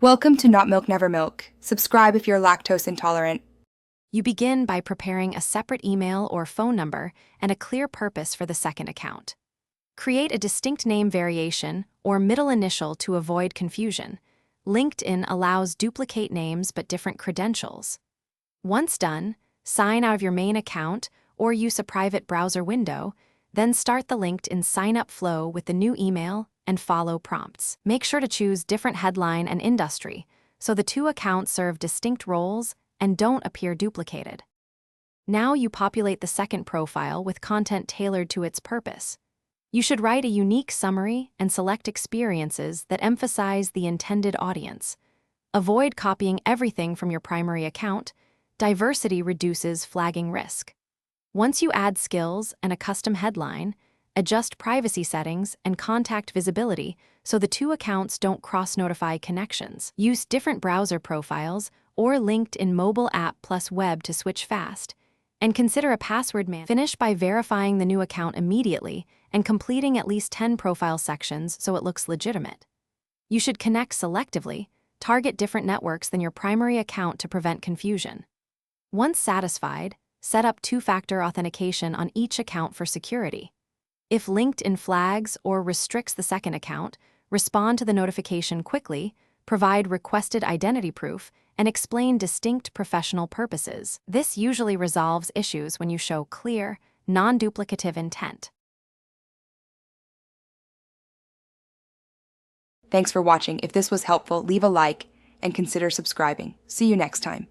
Welcome to Not Milk Never Milk. Subscribe if you're lactose intolerant. You begin by preparing a separate email or phone number and a clear purpose for the second account. Create a distinct name variation or middle initial to avoid confusion. LinkedIn allows duplicate names but different credentials. Once done, sign out of your main account or use a private browser window, then start the LinkedIn sign-up flow with the new email and follow prompts. Make sure to choose different headline and industry so the two accounts serve distinct roles and don't appear duplicated. Now you populate the second profile with content tailored to its purpose. You should write a unique summary and select experiences that emphasize the intended audience. Avoid copying everything from your primary account. Diversity reduces flagging risk. Once you add skills and a custom headline, adjust privacy settings and contact visibility so the two accounts don't cross-notify connections. Use different browser profiles or LinkedIn mobile app plus web to switch fast. And consider a password manager. Finish by verifying the new account immediately and completing at least 10 profile sections so it looks legitimate. You should connect selectively, target different networks than your primary account to prevent confusion. Once satisfied, set up two-factor authentication on each account for security. If LinkedIn flags or restricts the second account, respond to the notification quickly, provide requested identity proof, and explain distinct professional purposes. This usually resolves issues when you show clear, non-duplicative intent. Thanks for watching. If this was helpful, leave a like and consider subscribing. See you next time.